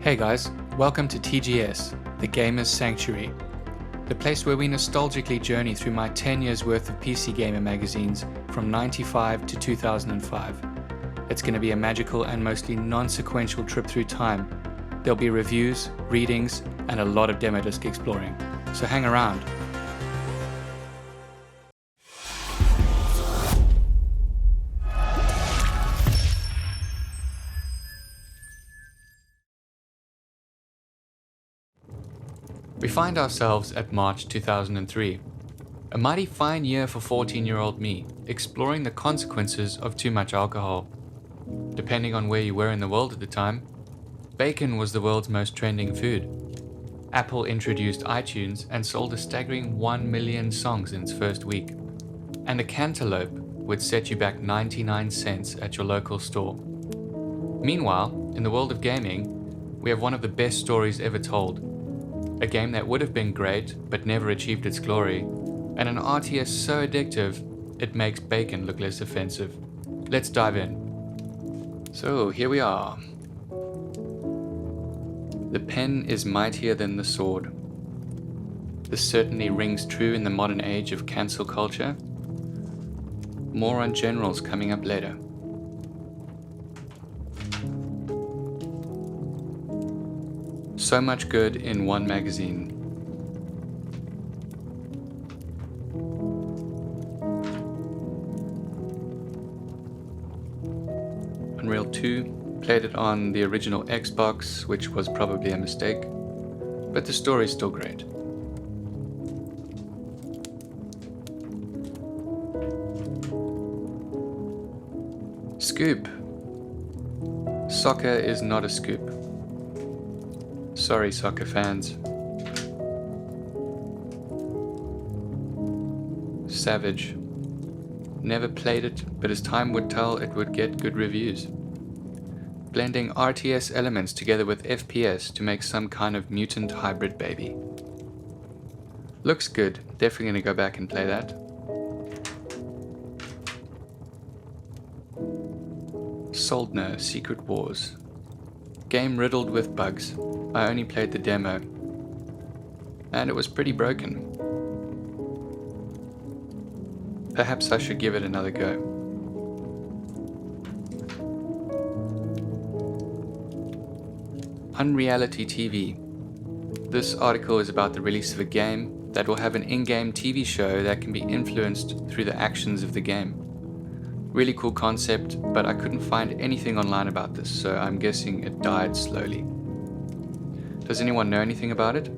Hey guys, welcome to TGS, the Gamer's Sanctuary, the place where we nostalgically journey through my 10 years worth of PC Gamer magazines from 95 to 2005. It's going to be a magical and mostly non-sequential trip through time. There'll be reviews, readings, and a lot of demo disc exploring, so hang around. We find ourselves at March 2003, a mighty fine year for 14-year-old me, exploring the consequences of too much alcohol. Depending on where you were in the world at the time, bacon was the world's most trending food. Apple introduced iTunes and sold a staggering 1 million songs in its first week. And a cantaloupe would set you back 99 cents at your local store. Meanwhile, in the world of gaming, we have one of the best stories ever told. A game that would have been great, but never achieved its glory, and an RTS so addictive, it makes bacon look less offensive. Let's dive in. So, here we are. The pen is mightier than the sword. This certainly rings true in the modern age of cancel culture. More on generals coming up later. So much good in one magazine. Unreal 2, played it on the original Xbox, which was probably a mistake, but the story's still great. Scoop. Soccer is not a scoop. Sorry, soccer fans. Savage. Never played it, but as time would tell, it would get good reviews. Blending RTS elements together with FPS to make some kind of mutant hybrid baby. Looks good, definitely gonna go back and play that. Soldner Secret Wars. Game riddled with bugs. I only played the demo, and it was pretty broken. Perhaps I should give it another go. Unreality TV. This article is about the release of a game that will have an in-game TV show that can be influenced through the actions of the game. Really cool concept, but I couldn't find anything online about this, so I'm guessing it died slowly. Does anyone know anything about it?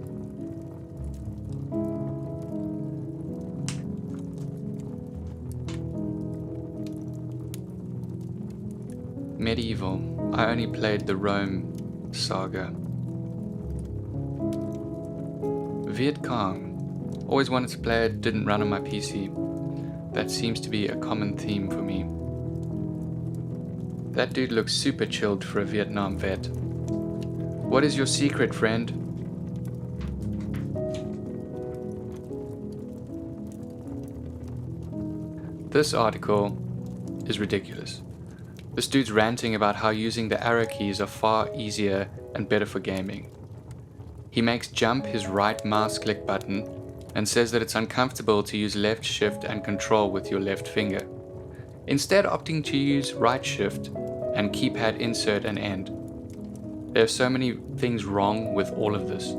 Medieval. I only played the Rome saga. Viet Cong. Always wanted to play it, didn't run on my PC. That seems to be a common theme for me. That dude looks super chilled for a Vietnam vet. What is your secret, friend? This article is ridiculous. This dude's ranting about how using the arrow keys are far easier and better for gaming. He makes jump his right mouse click button and says that it's uncomfortable to use left shift and control with your left finger, instead opting to use right shift and keypad insert and end. There are so many things wrong with all of this.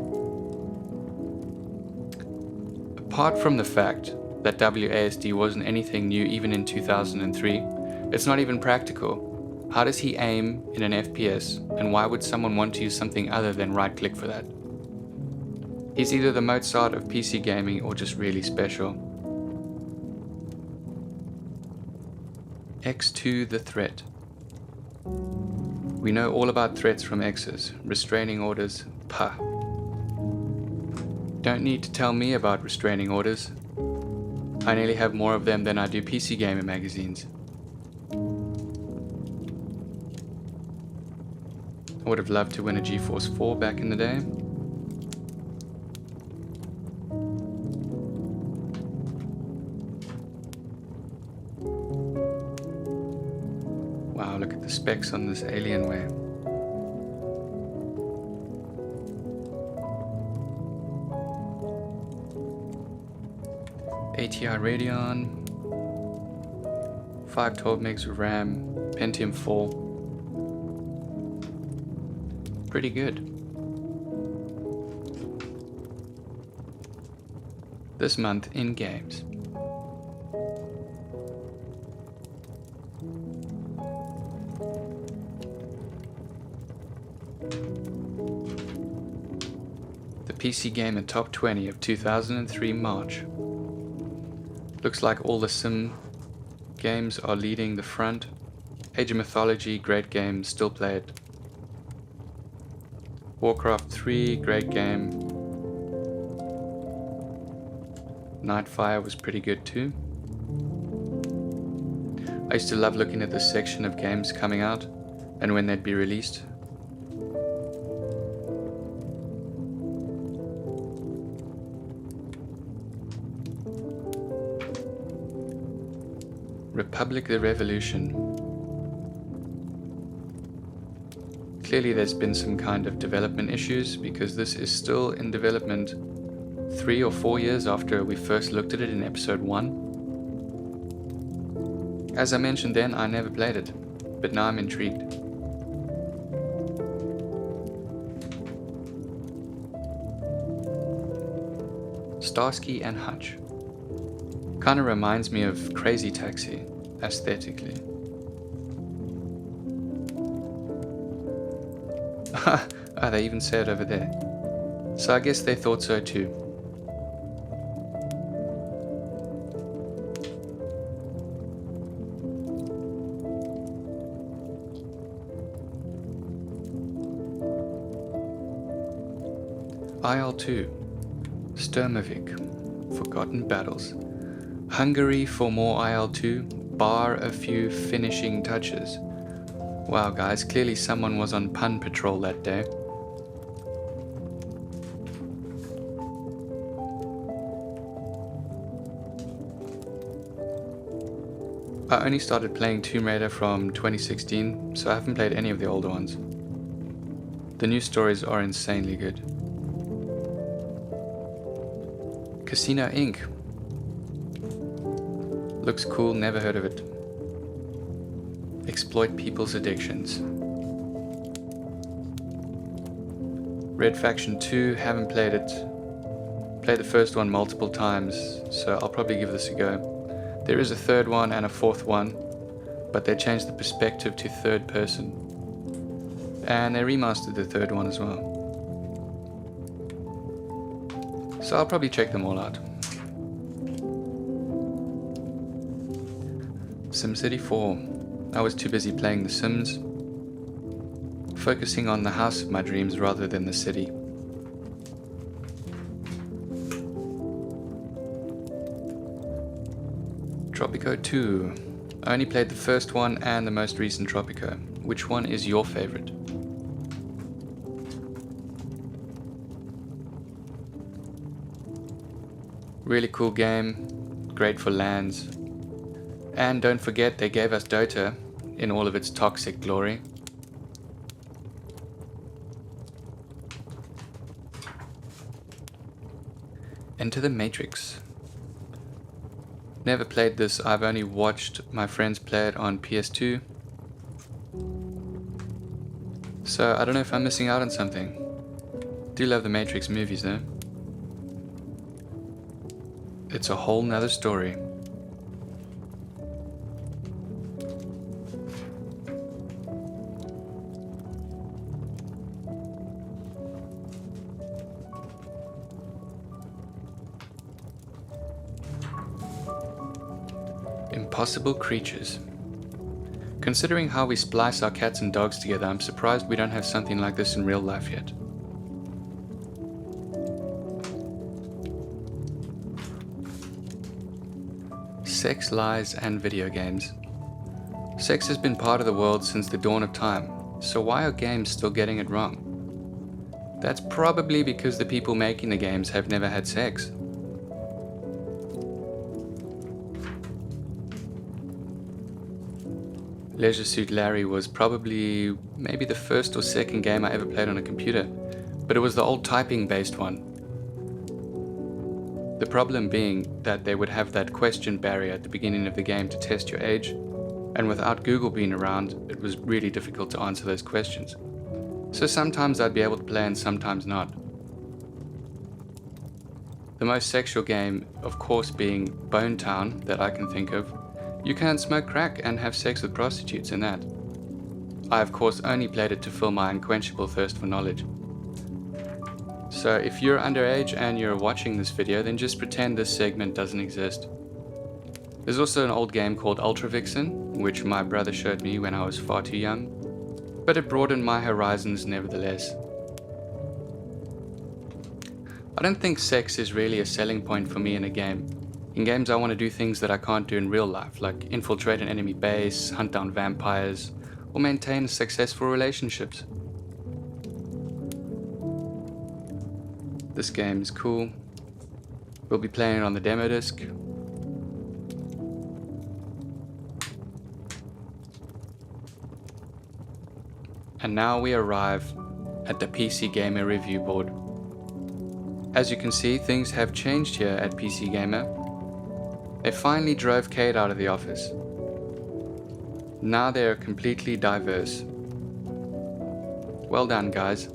Apart from the fact that WASD wasn't anything new even in 2003, it's not even practical. How does he aim in an FPS, and why would someone want to use something other than right click for that? He's either the Mozart of PC gaming or just really special. X2 the threat. We know all about threats from X's, restraining orders, pah. Don't need to tell me about restraining orders. I nearly have more of them than I do PC Gamer magazines. I would have loved to win a GeForce 4 back in the day. Wow, look at the specs on this Alienware. ATI Radeon, 512 megs of RAM, Pentium 4. Pretty good. This month in games. The PC Gamer Top 20 of 2003 March. Looks like all the sim games are leading the front. Age of Mythology, great game, still played. Warcraft 3, great game. Nightfire was pretty good too. I used to love looking at this section of games coming out and when they'd be released. Republic the Revolution. Clearly there's been some kind of development issues because this is still in development 3 or 4 years after we first looked at it in episode 1. As I mentioned then, I never played it, but now I'm intrigued. Starsky and Hutch. Kinda reminds me of Crazy Taxi, aesthetically. Ah, they even say it over there. So I guess they thought so too. IL-2, Sturmovik, Forgotten Battles. Hungary for more IL-2, bar a few finishing touches. Wow guys, clearly someone was on pun patrol that day. I only started playing Tomb Raider from 2016, so I haven't played any of the older ones. The new stories are insanely good. Casino Inc. Looks cool, never heard of it. Exploit people's addictions. Red Faction 2, haven't played it. Played the first one multiple times, so I'll probably give this a go. There is a third one and a fourth one, but they changed the perspective to third person. And they remastered the third one as well. So I'll probably check them all out. SimCity 4. I was too busy playing The Sims, focusing on the house of my dreams rather than the city. Tropico 2. I only played the first one and the most recent Tropico. Which one is your favorite? Really cool game, great for LANs. And don't forget they gave us Dota in all of its toxic glory. Enter the Matrix. Never played this, I've only watched my friends play it on PS2. So I don't know if I'm missing out on something. Do love the Matrix movies though. It's a whole nother story. Impossible Creatures. Considering how we splice our cats and dogs together, I'm surprised we don't have something like this in real life yet. Sex, lies, and video games. Sex has been part of the world since the dawn of time, so why are games still getting it wrong? That's probably because the people making the games have never had sex. Leisure Suit Larry was probably maybe the first or second game I ever played on a computer, but it was the old typing based one. The problem being that they would have that question barrier at the beginning of the game to test your age, and without Google being around, it was really difficult to answer those questions. So sometimes I'd be able to play and sometimes not. The most sexual game, of course, being Bone Town that I can think of. You can smoke crack and have sex with prostitutes in that. I of course only played it to fill my unquenchable thirst for knowledge. So if you're underage and you're watching this video, then just pretend this segment doesn't exist. There's also an old game called Ultra Vixen, which my brother showed me when I was far too young, but it broadened my horizons nevertheless. I don't think sex is really a selling point for me in a game. In games I want to do things that I can't do in real life, like infiltrate an enemy base, hunt down vampires, or maintain successful relationships. This game is cool. We'll be playing it on the demo disc. And now we arrive at the PC Gamer review board. As you can see, things have changed here at PC Gamer. They finally drove Kate out of the office. Now they are completely diverse. Well done, guys.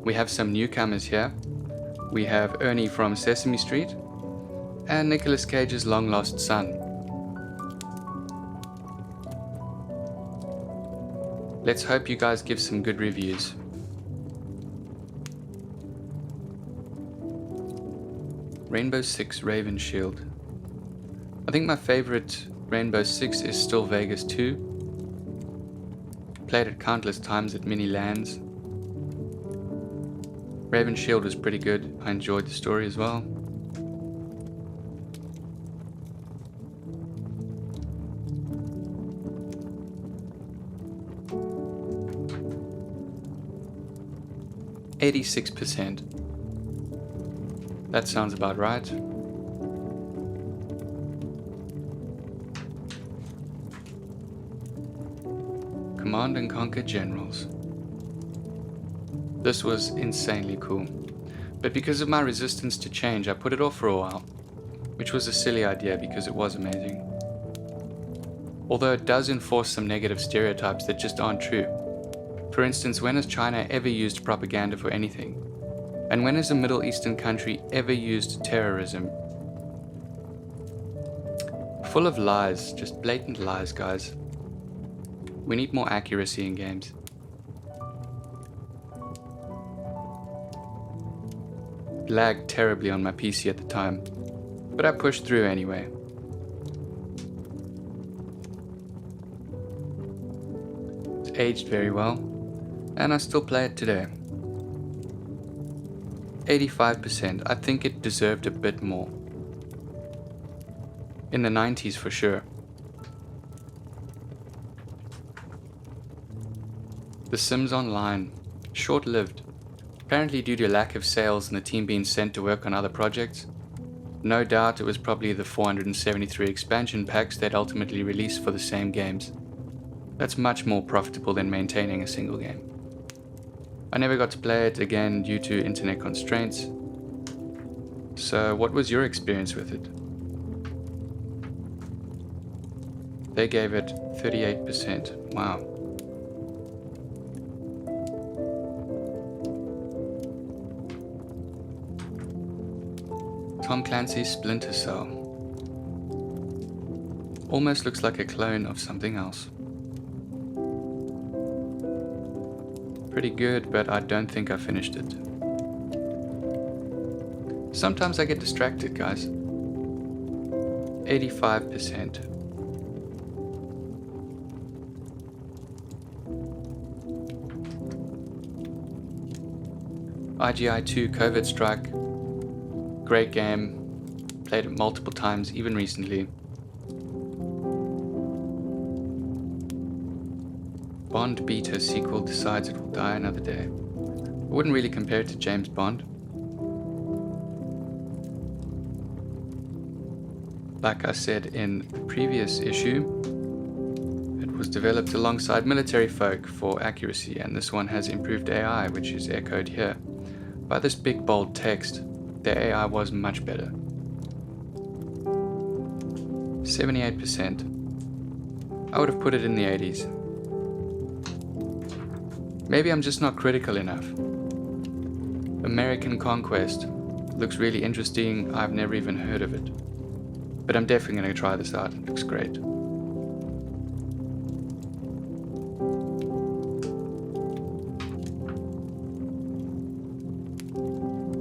We have some newcomers here. We have Ernie from Sesame Street and Nicolas Cage's long-lost son. Let's hope you guys give some good reviews. Rainbow Six Raven Shield. I think my favorite Rainbow Six is still Vegas 2. Played it countless times at mini LANs. Raven Shield was pretty good. I enjoyed the story as well. %. That sounds about right. Command and Conquer Generals. This was insanely cool, but because of my resistance to change, I put it off for a while, which was a silly idea because it was amazing. Although it does enforce some negative stereotypes that just aren't true. For instance, when has China ever used propaganda for anything? And when has a Middle Eastern country ever used terrorism? Full of lies, just blatant lies, guys. We need more accuracy in games. Lagged terribly on my PC at the time, but I pushed through anyway. It's aged very well, and I still play it today. 85%, I think it deserved a bit more. In the 90s for sure. The Sims Online, short-lived. Apparently due to lack of sales and the team being sent to work on other projects. No doubt it was probably the 473 expansion packs they'd ultimately released for the same games. That's much more profitable than maintaining a single game. I never got to play it again due to internet constraints. So what was your experience with it? They gave it 38%. Wow. Tom Clancy's Splinter Cell. Almost looks like a clone of something else. Pretty good, but I don't think I finished it. Sometimes I get distracted, guys. 85%. IGI2 Covert Strike. Great game. Played it multiple times, even recently. Bond beta sequel decides it will die another day. I wouldn't really compare it to James Bond. Like I said in the previous issue, it was developed alongside military folk for accuracy, and this one has improved AI, which is echoed here. By this big bold text, the AI was much better. 78%. I would have put it in the 80s. Maybe I'm just not critical enough. American Conquest looks really interesting. I've never even heard of it. But I'm definitely going to try this out. It looks great.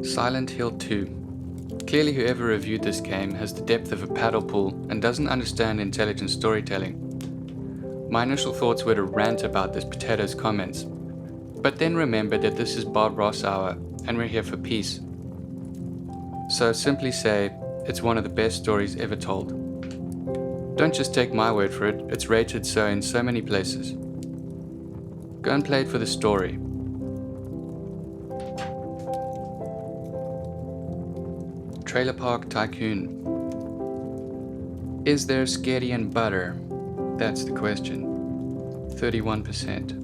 Silent Hill 2. Clearly whoever reviewed this game has the depth of a paddle pool and doesn't understand intelligent storytelling. My initial thoughts were to rant about this potato's comments, but then remembered that this is Bob Ross Hour and we're here for peace. So simply say, it's one of the best stories ever told. Don't just take my word for it, it's rated so in so many places. Go and play it for the story. Trailer Park Tycoon. Is there sketty and butter? That's the question. 31%.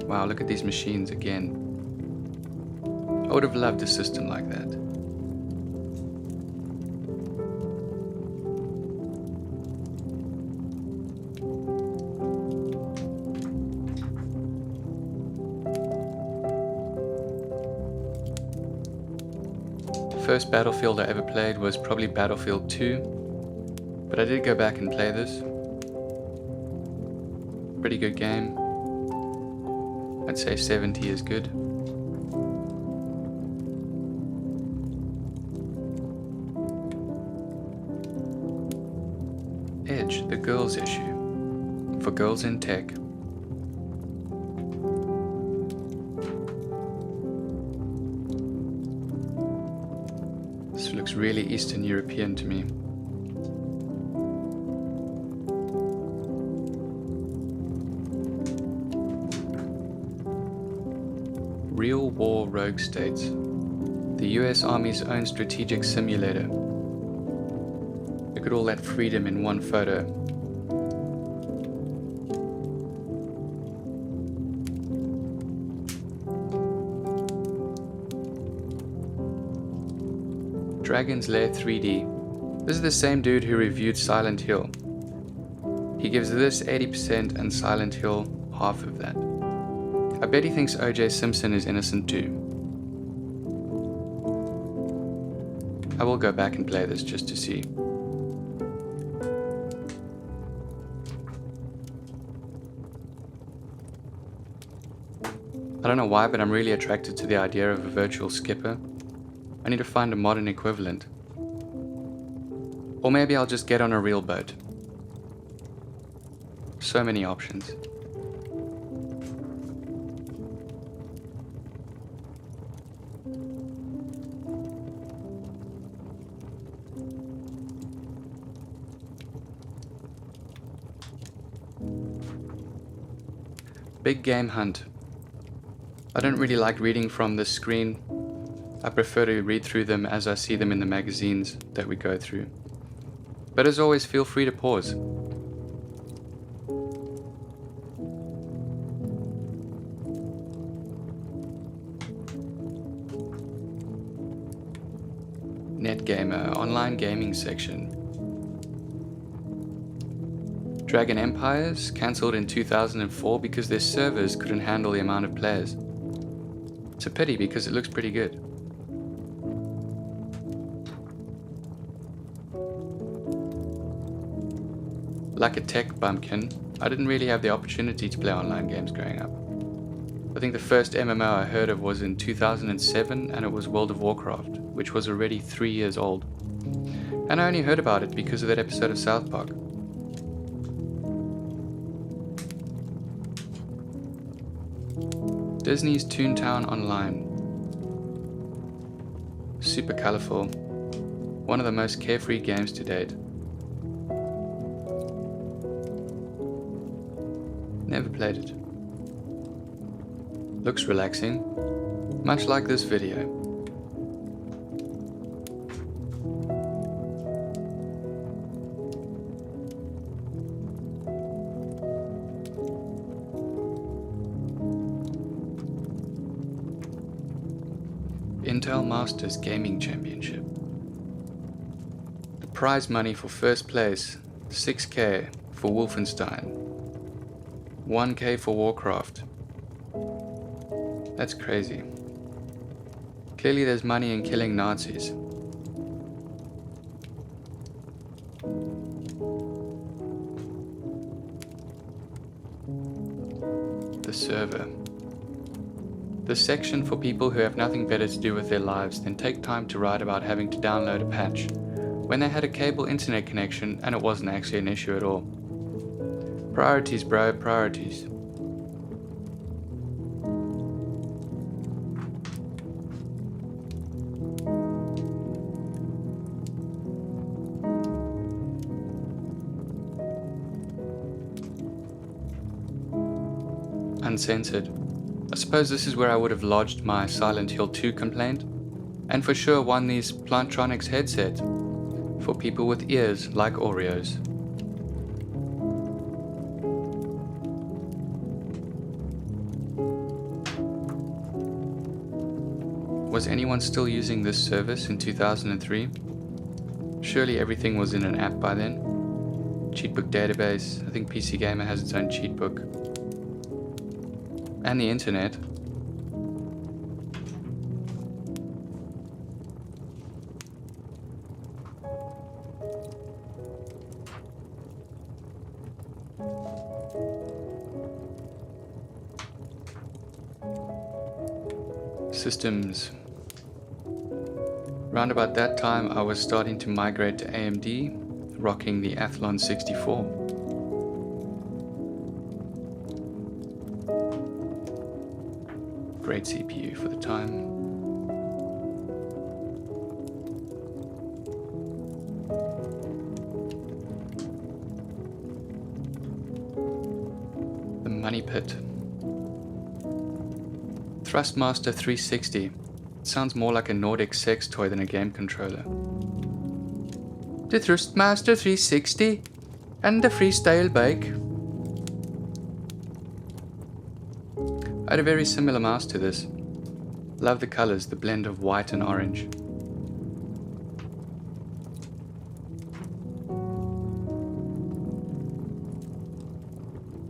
Wow, look at these machines again. I would have loved a system like that. The first Battlefield I ever played was probably Battlefield 2, but I did go back and play this. Pretty good game. I'd say 70 is good. Edge, the girls issue. For girls in tech. This looks really Eastern European to me. Real War Rogue States. The US Army's own strategic simulator. Look at all that freedom in one photo. Dragon's Lair 3D. This is the same dude who reviewed Silent Hill. He gives this 80% and Silent Hill half of that. I bet he thinks O.J. Simpson is innocent too. I will go back and play this just to see. I don't know why, but I'm really attracted to the idea of a virtual skipper. I need to find a modern equivalent. Or maybe I'll just get on a real boat. So many options. Big game hunt. I don't really like reading from this screen. I prefer to read through them as I see them in the magazines that we go through. But as always, feel free to pause. Netgamer, online gaming section. Dragon Empires cancelled in 2004 because their servers couldn't handle the amount of players. It's a pity because it looks pretty good. Like a tech bumpkin, I didn't really have the opportunity to play online games growing up. I think the first MMO I heard of was in 2007 and it was World of Warcraft, which was already 3 years old. And I only heard about it because of that episode of South Park. Disney's Toontown Online. Super colorful. One of the most carefree games to date. Never played it. Looks relaxing, much like this video. Intel Masters Gaming Championship. The Prize money for first place, 6k for Wolfenstein, 1k for Warcraft. That's crazy. Clearly there's money in killing Nazis. The server. The section for people who have nothing better to do with their lives than take time to write about having to download a patch when they had a cable internet connection and it wasn't actually an issue at all. Priorities, bro, priorities. Uncensored. I suppose this is where I would have lodged my Silent Hill 2 complaint, and for sure won these Plantronics headset for people with ears like Oreos. Was anyone still using this service in 2003? Surely everything was in an app by then. Cheatbook database, I think PC Gamer has its own cheatbook. And the internet. Systems. Round about that time I was starting to migrate to AMD, rocking the Athlon 64. Great CPU for the time. The Money Pit. Thrustmaster 360. Sounds more like a Nordic sex toy than a game controller. The Thrustmaster 360 and the freestyle bike. I had a very similar mouse to this. Love the colors, the blend of white and orange.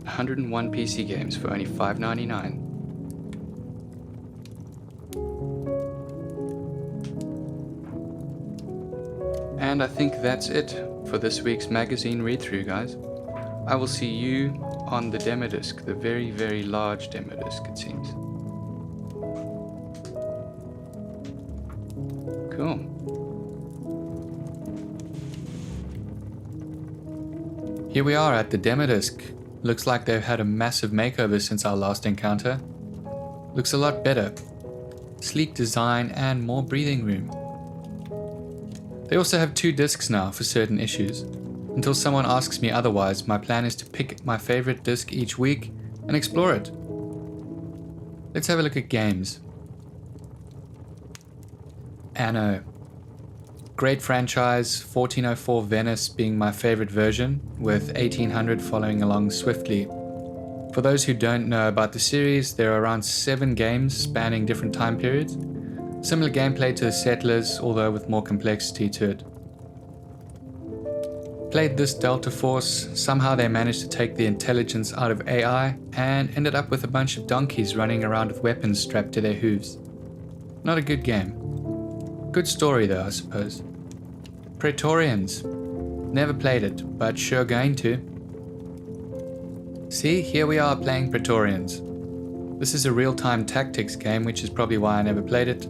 $101 PC games for only $5.99. And I think that's it for this week's magazine read-through, guys. I will see you on the demo disc, the very, very large demo disc, it seems. Cool. Here we are at the demo disc. Looks like they've had a massive makeover since our last encounter. Looks a lot better. Sleek design and more breathing room. They also have 2 discs now for certain issues. Until someone asks me otherwise, my plan is to pick my favorite disc each week and explore it. Let's have a look at games. Anno. Great franchise, 1404 Venice being my favorite version, with 1800 following along swiftly. For those who don't know about the series, there are around 7 games spanning different time periods. Similar gameplay to the Settlers, although with more complexity to it. Played this Delta Force, somehow they managed to take the intelligence out of AI and ended up with a bunch of donkeys running around with weapons strapped to their hooves. Not a good game. Good story though, I suppose. Praetorians. Never played it, but sure going to. See, here we are playing Praetorians. This is a real-time tactics game, which is probably why I never played it.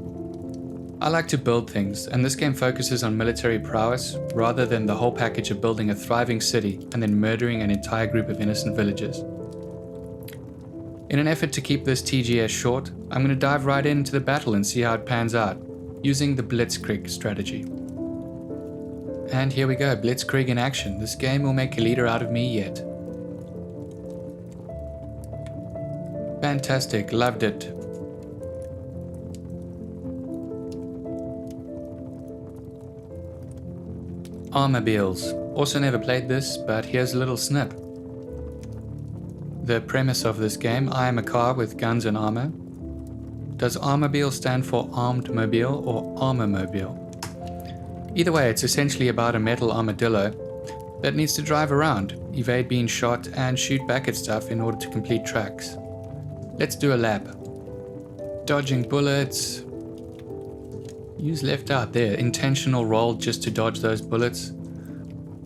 I like to build things, and this game focuses on military prowess rather than the whole package of building a thriving city and then murdering an entire group of innocent villagers. In an effort to keep this TGS short, I'm going to dive right into the battle and see how it pans out, using the Blitzkrieg strategy. And here we go, Blitzkrieg in action. This game will make a leader out of me yet. Fantastic, loved it. Armobiles. Also never played this, but here's a little snip. The premise of this game: I am a car with guns and armor. Does Armobile stand for armed mobile or armor mobile? Either way, it's essentially about a metal armadillo that needs to drive around, evade being shot, and shoot back at stuff in order to complete tracks. Let's do a lap. Dodging bullets. Use left out there. Intentional roll just to dodge those bullets.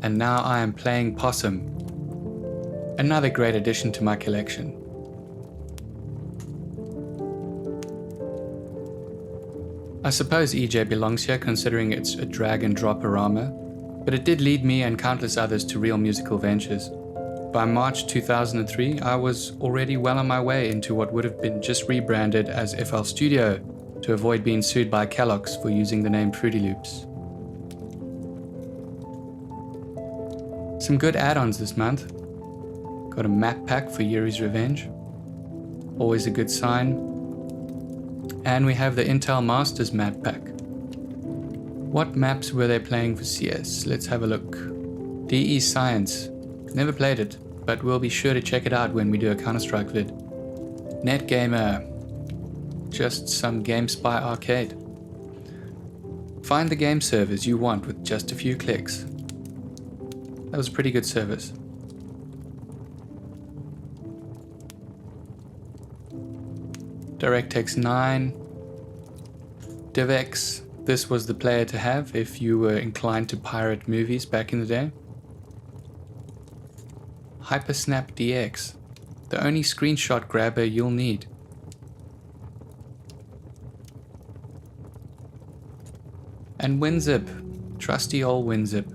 And now I am playing Possum. Another great addition to my collection. I suppose EJ belongs here considering it's a drag and drop arama, but it did lead me and countless others to real musical ventures. By March 2003, I was already well on my way into what would have been just rebranded as FL Studio to avoid being sued by Kellogg's for using the name Fruity Loops. Some good add-ons this month. Got a map pack for Yuri's Revenge. Always a good sign. And we have the Intel Masters map pack. What maps were they playing for CS? Let's have a look. DE Science. Never played it, but we'll be sure to check it out when we do a Counter-Strike vid. Netgamer. Just some GameSpy arcade. Find the game servers you want with just a few clicks. That was a pretty good service. DirectX 9. DivX. This was the player to have if you were inclined to pirate movies back in the day. Hypersnap DX. The only screenshot grabber you'll need. And WinZip. Trusty old WinZip.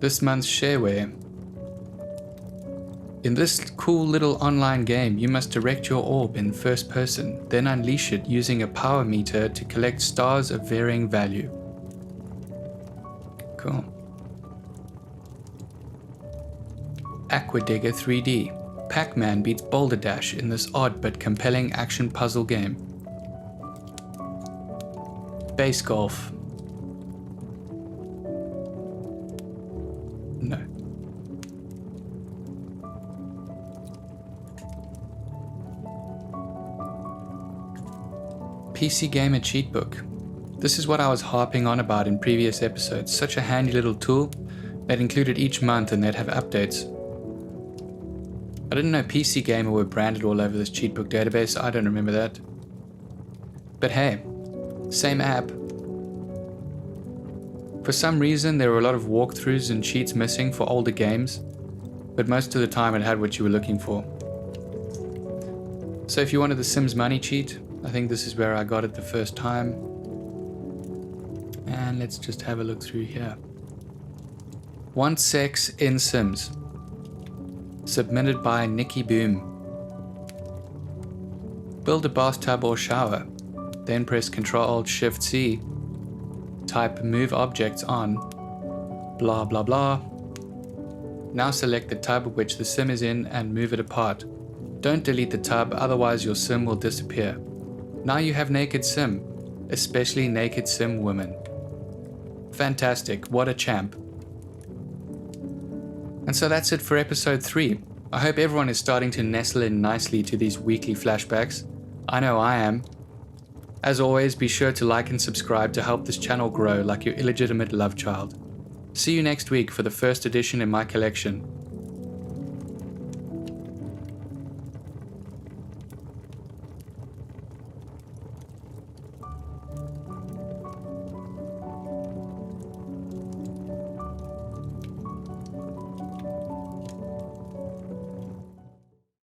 This month's shareware. In this cool little online game, you must direct your orb in first person, then unleash it using a power meter to collect stars of varying value. Cool. Aquadigger 3D. Pac-Man beats Boulder Dash in this odd but compelling action puzzle game. Base Golf. No. PC Gamer Cheat Book. This is what I was harping on about in previous episodes. Such a handy little tool that included each month and they'd have updates. I didn't know PC Gamer were branded all over this cheat book database. I don't remember that. But hey, same app. For some reason, there were a lot of walkthroughs and cheats missing for older games, but most of the time it had what you were looking for. So if you wanted the Sims Money cheat, I think this is where I got it the first time. And let's just have a look through here. Want Sex in Sims. Submitted by Nikki Boom. Build a bathtub or shower. Then press Ctrl-Alt-Shift-C. Type Move Objects on. Blah blah blah. Now select the tub which the sim is in and move it apart. Don't delete the tub, otherwise your sim will disappear. Now you have naked sim, especially naked sim women. Fantastic, what a champ. And so that's it for episode 3. I hope everyone is starting to nestle in nicely to these weekly flashbacks. I know I am. As always, be sure to like and subscribe to help this channel grow like your illegitimate love child. See you next week for the first edition in my collection.